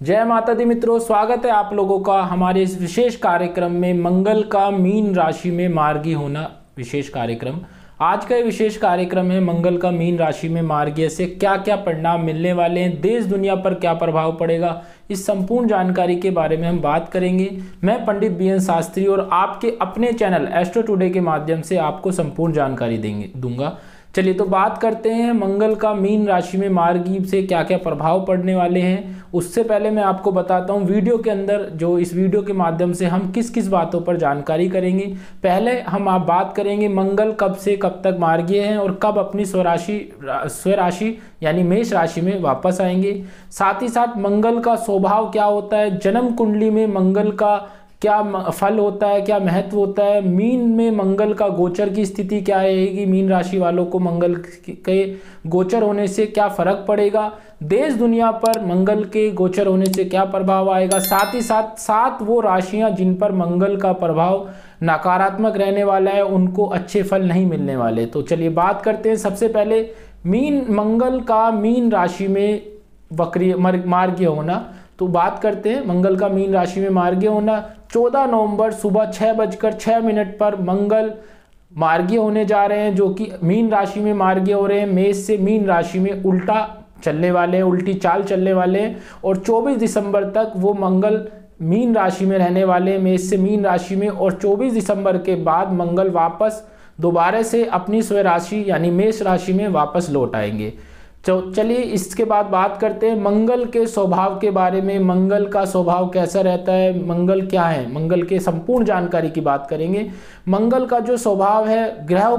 जय माता दी मित्रों, स्वागत है आप लोगों का हमारे इस विशेष कार्यक्रम में मंगल का मीन राशि में मार्गी होना विशेष कार्यक्रम। आज का ये विशेष कार्यक्रम है मंगल का मीन राशि में मार्गी से क्या क्या परिणाम मिलने वाले हैं, देश दुनिया पर क्या प्रभाव पड़ेगा, इस संपूर्ण जानकारी के बारे में हम बात करेंगे। मैं पंडित बीएन शास्त्री और आपके अपने चैनल एस्ट्रो टुडे के माध्यम से आपको संपूर्ण जानकारी दूंगा। चलिए तो बात करते हैं मंगल का मीन राशि में मार्गी से क्या क्या प्रभाव पड़ने वाले हैं। उससे पहले मैं आपको बताता हूं वीडियो के अंदर, जो इस वीडियो के माध्यम से हम किस किस बातों पर जानकारी करेंगे। पहले हम आप बात करेंगे मंगल कब से कब तक मार्गी हैं और कब अपनी स्वराशि यानी मेष राशि में वापस आएंगे। साथ ही साथ मंगल का स्वभाव क्या होता है, जन्म कुंडली में मंगल का क्या फल होता है, क्या महत्व होता है, मीन में मंगल का गोचर की स्थिति क्या रहेगी, मीन राशि वालों को मंगल के गोचर होने से क्या फर्क पड़ेगा, देश दुनिया पर मंगल के गोचर होने से क्या प्रभाव आएगा। साथ ही साथ 7 वो राशियां जिन पर मंगल का प्रभाव नकारात्मक रहने वाला है, उनको अच्छे फल नहीं मिलने वाले। तो चलिए बात करते हैं। सबसे पहले मंगल का मीन राशि में वक्रीय मार्गी होना, तो बात करते हैं मंगल का मीन राशि में मार्गी होना। 14 नवंबर सुबह 6:06 पर मंगल मार्गी होने जा रहे हैं, जो कि मीन राशि में मार्गी हो रहे हैं। मेष से मीन राशि में उल्टा चलने वाले हैं, उल्टी चाल चलने वाले हैं और 24 दिसंबर तक वो मंगल मीन राशि में रहने वाले हैं, मेष से मीन राशि में। और 24 दिसंबर के बाद मंगल वापस दोबारा से अपनी स्वराशि यानी मेष राशि में वापस लौट आएंगे। चलिए इसके बाद बात करते हैं मंगल के स्वभाव के बारे में। मंगल का स्वभाव कैसा रहता है, मंगल क्या है, मंगल के संपूर्ण जानकारी की बात करेंगे। मंगल का जो स्वभाव है, ग्रहों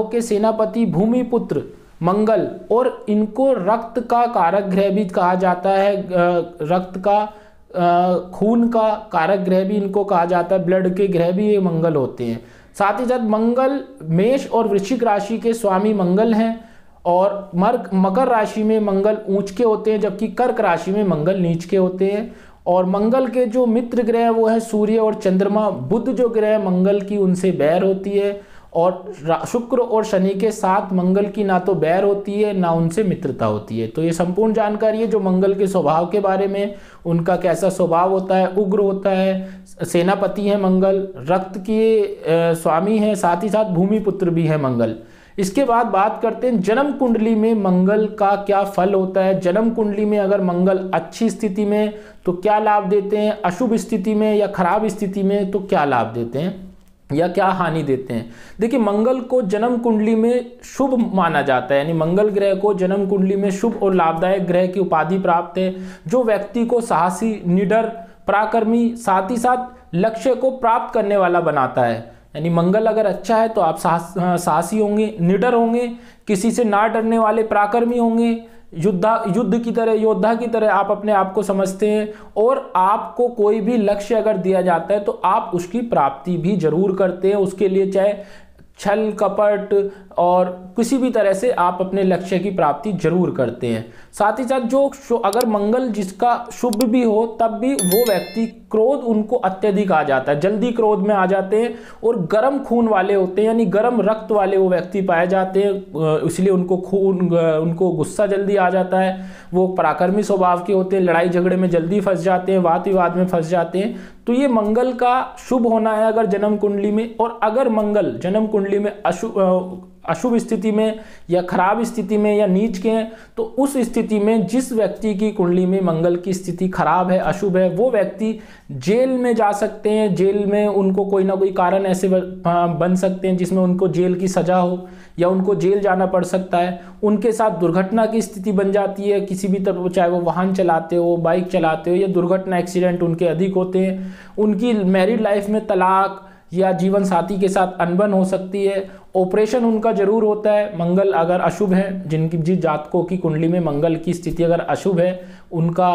के सेनापति भूमिपुत्र मंगल, और इनको रक्त का कारक ग्रह भी कहा जाता है। रक्त का खून का कारक ग्रह भी इनको कहा जाता है, ब्लड के ग्रह भी ये मंगल होते हैं। साथ ही साथ मंगल मेष और वृश्चिक राशि के स्वामी मंगल हैं और मकर राशि में मंगल ऊंच के होते हैं, जबकि कर्क राशि में मंगल नीच के होते हैं। और मंगल के जो मित्र ग्रह वो है सूर्य और चंद्रमा। बुध जो ग्रह मंगल की उनसे बैर होती है, और शुक्र और शनि के साथ मंगल की ना तो बैर होती है ना उनसे मित्रता होती है। तो ये संपूर्ण जानकारी है जो मंगल के स्वभाव के बारे में, उनका कैसा स्वभाव होता है, उग्र होता है, सेनापति है मंगल, रक्त के स्वामी है, साथ ही साथ भूमिपुत्र भी है मंगल। इसके बाद बात करते हैं जन्म कुंडली में मंगल का क्या फल होता है। जन्म कुंडली में अगर मंगल अच्छी स्थिति में तो क्या लाभ देते हैं, अशुभ स्थिति में या खराब स्थिति में तो क्या लाभ देते हैं या क्या हानि देते हैं। देखिए मंगल को जन्म कुंडली में शुभ माना जाता है, यानी मंगल ग्रह को जन्म कुंडली में शुभ और लाभदायक ग्रह की उपाधि प्राप्त है, जो व्यक्ति को साहसी, निडर, पराक्रमी, साथ ही साथ लक्ष्य को प्राप्त करने वाला बनाता है। यानी मंगल अगर अच्छा है तो आप साहसी होंगे, निडर होंगे, किसी से ना डरने वाले पराक्रमी होंगे, योद्धा की तरह आप अपने आप को समझते हैं, और आपको कोई भी लक्ष्य अगर दिया जाता है तो आप उसकी प्राप्ति भी जरूर करते हैं। उसके लिए चाहे छल कपट और किसी भी तरह से आप अपने लक्ष्य की प्राप्ति जरूर करते हैं। साथ ही साथ अगर मंगल जिसका शुभ भी हो तब भी वो व्यक्ति क्रोध उनको अत्यधिक आ जाता है, जल्दी क्रोध में आ जाते हैं और गर्म खून वाले होते हैं, यानी गर्म रक्त वाले वो व्यक्ति पाए जाते हैं, इसलिए उनको गुस्सा जल्दी आ जाता है। वो पराक्रमी स्वभाव के होते हैं, लड़ाई झगड़े में जल्दी फंस जाते हैं, वाद विवाद में फंस जाते हैं। तो ये मंगल का शुभ होना है अगर जन्म कुंडली में। और अगर मंगल जन्म कुंडली में अशुभ स्थिति में या खराब स्थिति में या नीच के हैं, तो उस स्थिति में जिस व्यक्ति की कुंडली में मंगल की स्थिति खराब है, अशुभ है, वो व्यक्ति जेल में जा सकते हैं। जेल में उनको कोई ना कोई कारण ऐसे बन सकते हैं जिसमें उनको जेल की सजा हो या उनको जेल जाना पड़ सकता है। उनके साथ दुर्घटना की स्थिति बन जाती है किसी भी तरह, चाहे वो वाहन चलाते हो, बाइक चलाते हो, या दुर्घटना एक्सीडेंट उनके अधिक होते हैं। उनकी मैरिड लाइफ में तलाक या जीवन साथी के साथ अनबन हो सकती है। ऑपरेशन उनका जरूर होता है मंगल अगर अशुभ है। जिस जातकों की कुंडली में मंगल की स्थिति अगर अशुभ है, उनका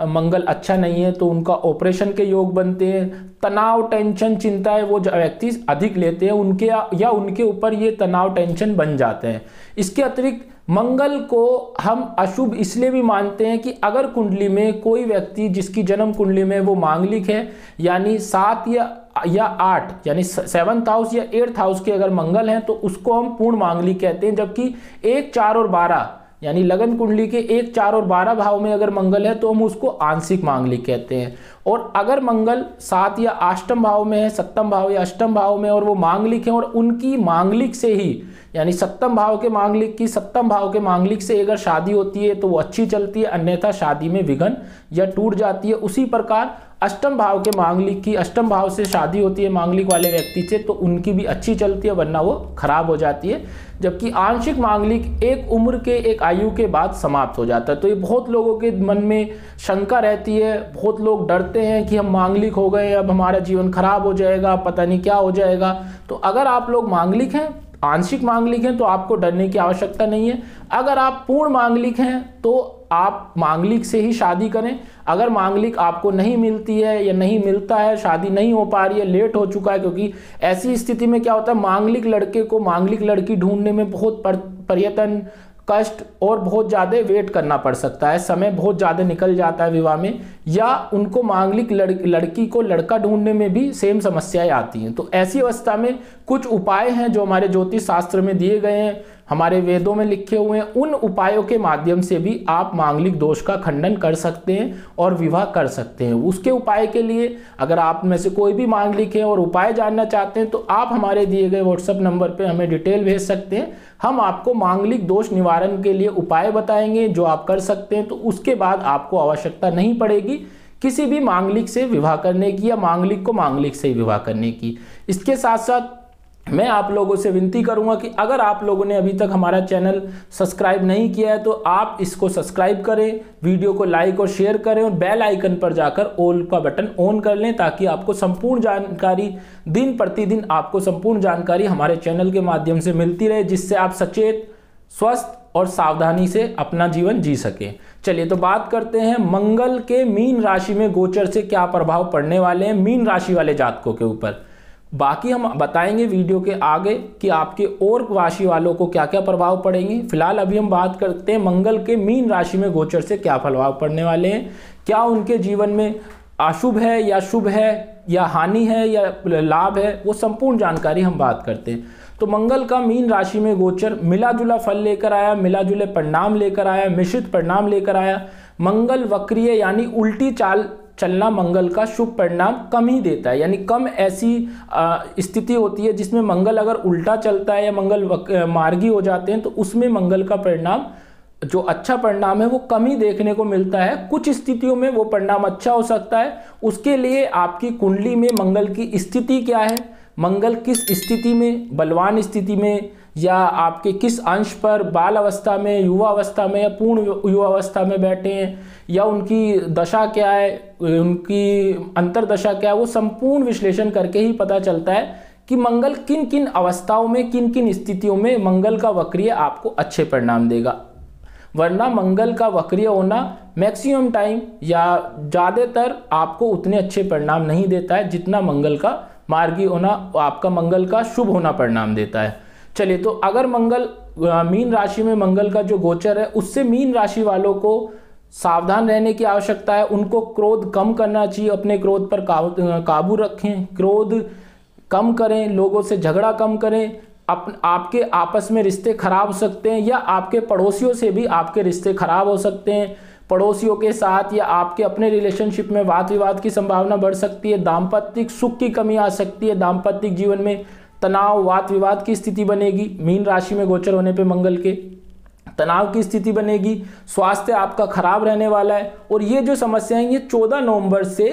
मंगल अच्छा नहीं है, तो उनका ऑपरेशन के योग बनते हैं। तनाव, टेंशन, चिंताएं वो व्यक्ति अधिक लेते हैं, उनके ऊपर ये तनाव, टेंशन बन जाते हैं। इसके अतिरिक्त मंगल को हम अशुभ इसलिए भी मानते हैं कि अगर कुंडली में कोई व्यक्ति जिसकी जन्म कुंडली में वो मांगलिक है, यानी 7 या 8 यानी 7th हाउस या 8th हाउस के अगर मंगल हैं, तो उसको हम पूर्ण मांगलिक कहते हैं। जबकि 1, 4 और 12 यानी लगन कुंडली के 1, 4 और 12 भाव में अगर मंगल है तो हम उसको आंशिक मांगलिक कहते हैं। और अगर मंगल 7 या अष्टम भाव में है, सप्तम भाव या अष्टम भाव में, और वो मांगलिक है और उनकी मांगलिक से ही, यानी सप्तम भाव के मांगलिक की सप्तम भाव के मांगलिक से अगर शादी होती है तो वो अच्छी चलती है, अन्यथा शादी में विघ्न या टूट जाती है। उसी प्रकार अष्टम भाव के मांगलिक की अष्टम भाव से शादी होती है मांगलिक वाले व्यक्ति से तो उनकी भी अच्छी चलती है, वरना वो खराब हो जाती है। जबकि आंशिक मांगलिक एक उम्र के, एक आयु के बाद समाप्त हो जाता है। तो ये बहुत लोगों के मन में शंका रहती है, बहुत लोग डरते हैं कि हम मांगलिक हो गए, अब हमारा जीवन खराब हो जाएगा, पता नहीं क्या हो जाएगा। तो अगर आप लोग मांगलिक हैं, आंशिक मांगलिक हैं, तो आपको डरने की आवश्यकता नहीं है। अगर आप पूर्ण मांगलिक हैं तो आप मांगलिक से ही शादी करें। अगर मांगलिक आपको नहीं मिलती है या नहीं मिलता है, शादी नहीं हो पा रही है, लेट हो चुका है, क्योंकि ऐसी स्थिति में क्या होता है, मांगलिक लड़के को मांगलिक लड़की ढूंढने में बहुत प्रयत्न, कष्ट और बहुत ज़्यादा वेट करना पड़ सकता है, समय बहुत ज़्यादा निकल जाता है विवाह में, या उनको मांगलिक लड़की को लड़का ढूंढने में भी सेम समस्याएं आती हैं। तो ऐसी अवस्था में कुछ उपाय हैं जो हमारे ज्योतिष शास्त्र में दिए गए हैं, हमारे वेदों में लिखे हुए हैं। उन उपायों के माध्यम से भी आप मांगलिक दोष का खंडन कर सकते हैं और विवाह कर सकते हैं। उसके उपाय के लिए अगर आप में से कोई भी मांगलिक है और उपाय जानना चाहते हैं तो आप हमारे दिए गए व्हाट्सएप नंबर पर हमें डिटेल भेज सकते हैं। हम आपको मांगलिक दोष निवारण के लिए उपाय बताएंगे जो आप कर सकते हैं। तो उसके बाद आपको आवश्यकता नहीं पड़ेगी किसी भी मांगलिक से विवाह करने की या मांगलिक को मांगलिक से विवाह करने की। इसके साथ साथ मैं आप लोगों से विनती करूंगा कि अगर आप लोगों ने अभी तक हमारा चैनल सब्सक्राइब नहीं किया है तो आप इसको सब्सक्राइब करें, वीडियो को लाइक और शेयर करें और बेल आइकन पर जाकर ऑल का बटन ऑन कर लें, ताकि आपको संपूर्ण जानकारी दिन प्रतिदिन आपको संपूर्ण जानकारी हमारे चैनल के माध्यम से मिलती रहे, जिससे आप सचेत, स्वस्थ और सावधानी से अपना जीवन जी सकें। चलिए तो बात करते हैं मंगल के मीन राशि में गोचर से क्या प्रभाव पड़ने वाले हैं मीन राशि वाले जातकों के ऊपर। बाकी हम बताएंगे वीडियो के आगे कि आपके और राशि वालों को क्या क्या प्रभाव पड़ेंगे। फिलहाल अभी हम बात करते हैं मंगल के मीन राशि में गोचर से क्या प्रभाव पड़ने वाले हैं, क्या उनके जीवन में अशुभ है या शुभ है, या हानि है या लाभ है, वो संपूर्ण जानकारी हम बात करते हैं। तो मंगल का मीन राशि में गोचर मिला जुला फल लेकर आया, मिला जुले परिणाम लेकर आया, मिश्रित परिणाम लेकर आया। मंगल वक्रीय यानी उल्टी चाल चलना मंगल का शुभ परिणाम कम ही देता है, यानी कम ऐसी स्थिति होती है जिसमें मंगल अगर उल्टा चलता है या मंगल मार्गी हो जाते हैं तो उसमें मंगल का परिणाम, जो अच्छा परिणाम है, वो कम ही देखने को मिलता है। कुछ स्थितियों में वो परिणाम अच्छा हो सकता है। उसके लिए आपकी कुंडली में मंगल की स्थिति क्या है, मंगल किस स्थिति में, बलवान स्थिति में, या आपके किस अंश पर, बाल अवस्था में, युवा अवस्था में या पूर्ण युवा अवस्था में बैठे हैं, या उनकी दशा क्या है, उनकी अंतरदशा क्या है, वो संपूर्ण विश्लेषण करके ही पता चलता है कि मंगल किन किन अवस्थाओं में, किन किन स्थितियों में मंगल का वक्रीय आपको अच्छे परिणाम देगा। वरना मंगल का वक्रीय होना मैक्सिमम टाइम या ज़्यादातर आपको उतने अच्छे परिणाम नहीं देता है जितना मंगल का मार्गी होना आपका मंगल का शुभ होना परिणाम देता है। चलिए तो अगर मंगल मीन राशि में मंगल का जो गोचर है उससे मीन राशि वालों को सावधान रहने की आवश्यकता है। उनको क्रोध कम करना चाहिए, अपने क्रोध पर काबू रखें, क्रोध कम करें, लोगों से झगड़ा कम करें। आपके आपस में रिश्ते खराब हो सकते हैं या आपके पड़ोसियों से भी आपके रिश्ते खराब हो सकते हैं। पड़ोसियों के साथ या आपके अपने रिलेशनशिप में वाद विवाद की संभावना बढ़ सकती है। दाम्पत्यिक सुख की कमी आ सकती है। दाम्पत्यिक जीवन में तनाव, वाद विवाद की स्थिति बनेगी। मीन राशि में गोचर होने पे मंगल के तनाव की स्थिति बनेगी। स्वास्थ्य आपका खराब रहने वाला है। और ये जो समस्याएं ये 14 नवंबर से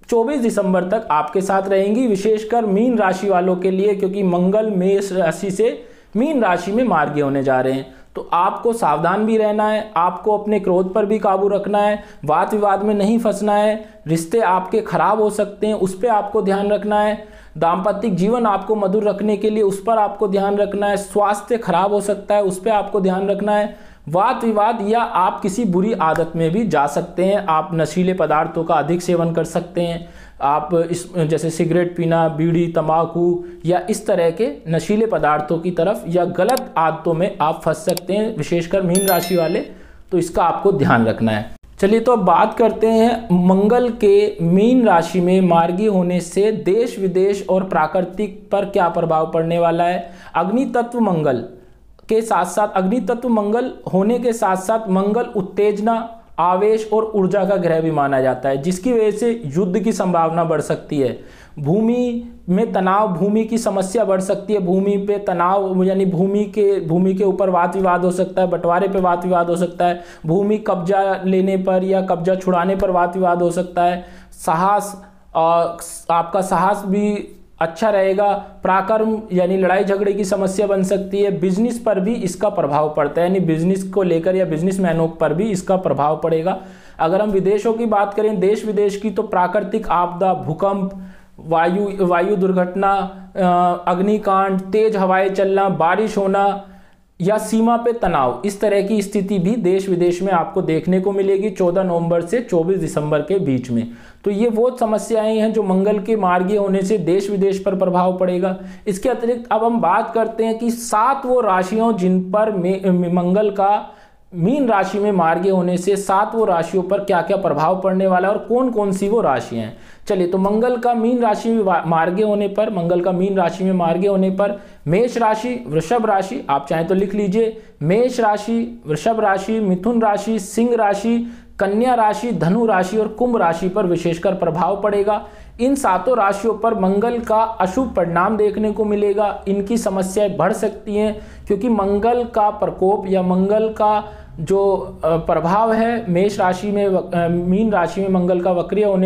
24 दिसंबर तक आपके साथ रहेंगी, विशेषकर मीन राशि वालों के लिए, क्योंकि मंगल मेष राशि से मीन राशि में मार्गी होने जा रहे हैं। तो आपको सावधान भी रहना है, आपको अपने क्रोध पर भी काबू रखना है, वाद विवाद में नहीं फंसना है। रिश्ते आपके खराब हो सकते हैं, उस पर आपको ध्यान रखना है। दाम्पत्यिक जीवन आपको मधुर रखने के लिए उस पर आपको ध्यान रखना है। स्वास्थ्य खराब हो सकता है, उस पर आपको ध्यान रखना है। वाद विवाद या आप किसी बुरी आदत में भी जा सकते हैं। आप नशीले पदार्थों का अधिक सेवन कर सकते हैं। आप इस जैसे सिगरेट पीना, बीड़ी, तंबाकू या इस तरह के नशीले पदार्थों की तरफ या गलत आदतों में आप फंस सकते हैं, विशेषकर मीन राशि वाले। तो इसका आपको ध्यान रखना है। चलिए तो अब बात करते हैं मंगल के मीन राशि में मार्गी होने से देश विदेश और प्राकृतिक पर क्या प्रभाव पड़ने वाला है। अग्नि तत्व मंगल के साथ साथ अग्नि तत्व मंगल होने के साथ साथ मंगल उत्तेजना, आवेश और ऊर्जा का ग्रह भी माना जाता है, जिसकी वजह से युद्ध की संभावना बढ़ सकती है। भूमि में तनाव, भूमि की समस्या बढ़ सकती है। भूमि पे तनाव यानी भूमि के ऊपर वाद विवाद हो सकता है, बंटवारे पे वाद विवाद हो सकता है, भूमि कब्जा लेने पर या कब्जा छुड़ाने पर वाद विवाद हो सकता है। साहस, आपका साहस भी अच्छा रहेगा। पराक्रम यानी लड़ाई झगड़े की समस्या बन सकती है। बिजनेस पर भी इसका प्रभाव पड़ता है, यानी बिजनेस को लेकर या बिजनेसमैनों पर भी इसका प्रभाव पड़ेगा। अगर हम विदेशों की बात करें, देश विदेश की, तो प्राकृतिक आपदा, भूकंप, वायु दुर्घटना, अग्निकांड, तेज हवाएं चलना, बारिश होना या सीमा पे तनाव, इस तरह की स्थिति भी देश विदेश में आपको देखने को मिलेगी 14 नवंबर से 24 दिसंबर के बीच में। तो ये वो समस्याएं हैं जो मंगल के मार्गीय होने से देश विदेश पर प्रभाव पड़ेगा। इसके अतिरिक्त अब हम बात करते हैं कि 7 वो राशियों जिन पर मंगल का मीन राशि में मार्गीय होने से 7 वो राशियों पर क्या क्या प्रभाव पड़ने वाला है और कौन कौन सी वो राशियां हैं। चलिए, तो मंगल का मीन राशि में मार्गीय होने पर मेष राशि, वृषभ राशि, आप चाहें तो लिख लीजिए, मेष राशि, वृषभ राशि, मिथुन राशि, सिंह राशि, कन्या राशि, धनु राशि और कुंभ राशि पर विशेषकर प्रभाव पड़ेगा। इन 7 राशियों पर मंगल का अशुभ परिणाम देखने को मिलेगा। इनकी समस्याएं बढ़ सकती हैं क्योंकि मंगल का प्रकोप या मंगल का जो प्रभाव है मेष राशि में, मीन राशि में मंगल का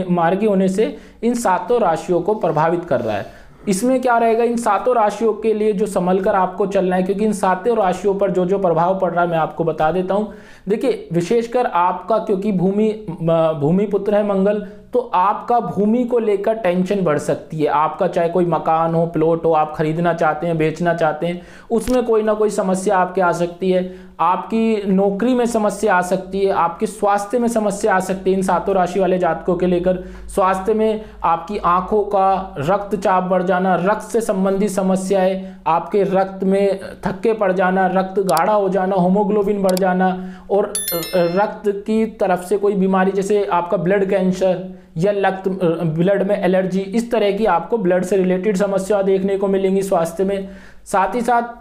मार्गीय होने से इन 7 राशियों को प्रभावित कर रहा है। इसमें क्या रहेगा, इन 7 राशियों के लिए जो संभल कर आपको चलना है, क्योंकि इन 7 राशियों पर जो जो प्रभाव पड़ रहा है मैं आपको बता देता हूं। देखिए, विशेषकर आपका, क्योंकि भूमि पुत्र है मंगल, तो आपका भूमि को लेकर टेंशन बढ़ सकती है। आपका चाहे कोई मकान हो, प्लॉट हो, आप खरीदना चाहते हैं, बेचना चाहते हैं, उसमें कोई ना कोई समस्या आपके आ सकती है। आपकी नौकरी में समस्या आ सकती है, आपके स्वास्थ्य में समस्या आ सकती है। इन 7 राशि वाले जातकों के लेकर स्वास्थ्य में आपकी आंखों का रक्तचाप बढ़ जाना, रक्त से संबंधित समस्याएं, आपके रक्त में थक्के पड़ जाना, रक्त गाढ़ा हो जाना, होमोग्लोबिन बढ़ जाना और रक्त की तरफ से कोई बीमारी, जैसे आपका ब्लड कैंसर या ब्लड में एलर्जी, इस तरह की आपको ब्लड से रिलेटेड समस्या देखने को मिलेंगी स्वास्थ्य में। साथ ही साथ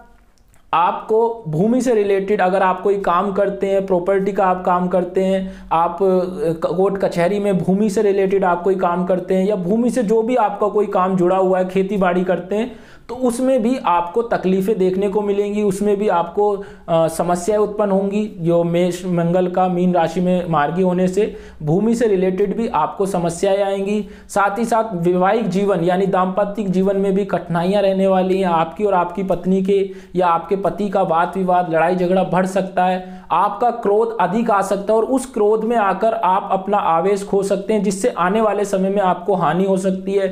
आपको भूमि से रिलेटेड, अगर आप कोई काम करते हैं, प्रॉपर्टी का आप काम करते हैं, आप कोर्ट कचहरी में भूमि से रिलेटेड आप कोई काम करते हैं या भूमि से जो भी आपका कोई काम जुड़ा हुआ है, खेती बाड़ी करते हैं, तो उसमें भी आपको तकलीफें देखने को मिलेंगी, उसमें भी आपको समस्याएं उत्पन्न होंगी। जो मेष मंगल का मीन राशि में मार्गी होने से भूमि से रिलेटेड भी आपको समस्याएं आएंगी। साथ ही साथ वैवाहिक जीवन यानी दाम्पत्य जीवन में भी कठिनाइयां रहने वाली हैं। आपकी और आपकी पत्नी के या आपके पति का वाद विवाद, लड़ाई झगड़ा बढ़ सकता है। आपका क्रोध अधिक आ सकता है और उस क्रोध में आकर आप अपना आवेश खो सकते हैं, जिससे आने वाले समय में आपको हानि हो सकती है।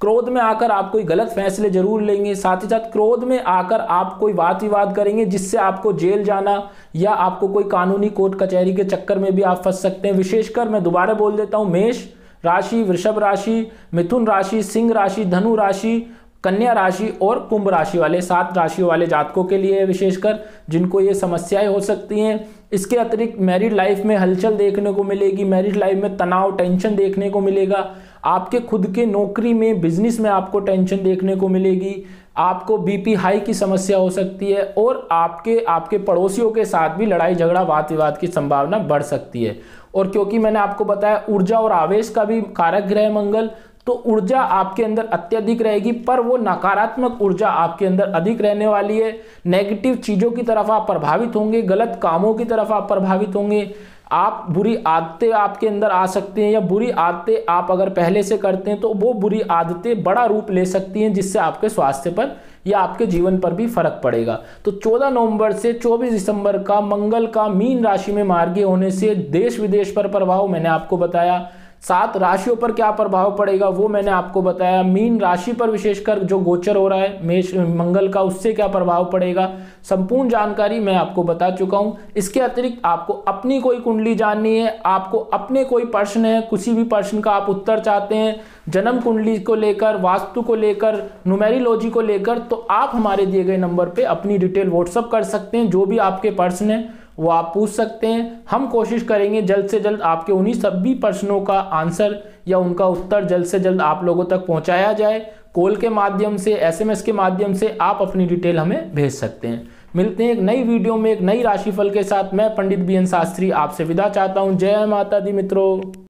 क्रोध में आकर आप कोई गलत फैसले जरूर लेंगे। साथ ही साथ क्रोध में आकर आप कोई वाद विवाद करेंगे जिससे आपको जेल जाना या आपको कोई कानूनी कोर्ट कचहरी के चक्कर में भी आप फंस सकते हैं। विशेषकर मैं दोबारा बोल देता हूं, मेष राशि, वृषभ राशि, मिथुन राशि, सिंह राशि, धनु राशि, कन्या राशि और कुंभ राशि वाले 7 राशियों वाले जातकों के लिए विशेषकर जिनको ये समस्याएं हो सकती हैं। इसके अतिरिक्त मैरिड लाइफ में हलचल देखने को मिलेगी, मैरिड लाइफ में तनाव, टेंशन देखने को मिलेगा। आपके खुद के नौकरी में, बिजनेस में आपको टेंशन देखने को मिलेगी। आपको बीपी हाई की समस्या हो सकती है और आपके पड़ोसियों के साथ भी लड़ाई झगड़ा, वाद विवाद की संभावना बढ़ सकती है। और क्योंकि मैंने आपको बताया ऊर्जा और आवेश का भी कारक ग्रह मंगल, तो ऊर्जा आपके अंदर अत्यधिक रहेगी, पर वो नकारात्मक ऊर्जा आपके अंदर अधिक रहने वाली है। नेगेटिव चीज़ों की तरफ आप प्रभावित होंगे, गलत कामों की तरफ आप प्रभावित होंगे। आप बुरी आदतें आपके अंदर आ सकती हैं या बुरी आदतें आप अगर पहले से करते हैं तो वो बुरी आदतें बड़ा रूप ले सकती हैं, जिससे आपके स्वास्थ्य पर या आपके जीवन पर भी फर्क पड़ेगा। तो 14 नवंबर से 24 दिसंबर का मंगल का मीन राशि में मार्गी होने से देश विदेश पर प्रभाव मैंने आपको बताया। 7 राशियों पर क्या प्रभाव पड़ेगा वो मैंने आपको बताया। मीन राशि पर विशेषकर जो गोचर हो रहा है मेष मंगल का, उससे क्या प्रभाव पड़ेगा, संपूर्ण जानकारी मैं आपको बता चुका हूं। इसके अतिरिक्त आपको अपनी कोई कुंडली जाननी है, आपको अपने कोई प्रश्न है, किसी भी प्रश्न का आप उत्तर चाहते हैं, जन्म कुंडली को लेकर, वास्तु को लेकर, न्यूमेरोलॉजी को लेकर, तो आप हमारे दिए गए नंबर पे अपनी डिटेल व्हाट्सअप कर सकते हैं। जो भी आपके प्रश्न है वो आप पूछ सकते हैं। हम कोशिश करेंगे जल्द से जल्द आपके उन्हीं सभी प्रश्नों का आंसर या उनका उत्तर जल्द से जल्द आप लोगों तक पहुंचाया जाए। कॉल के माध्यम से, SMS के माध्यम से आप अपनी डिटेल हमें भेज सकते हैं। मिलते हैं एक नई वीडियो में एक नई राशिफल के साथ। मैं पंडित BN शास्त्री आपसे विदा चाहता हूँ। जय माता दी मित्रों।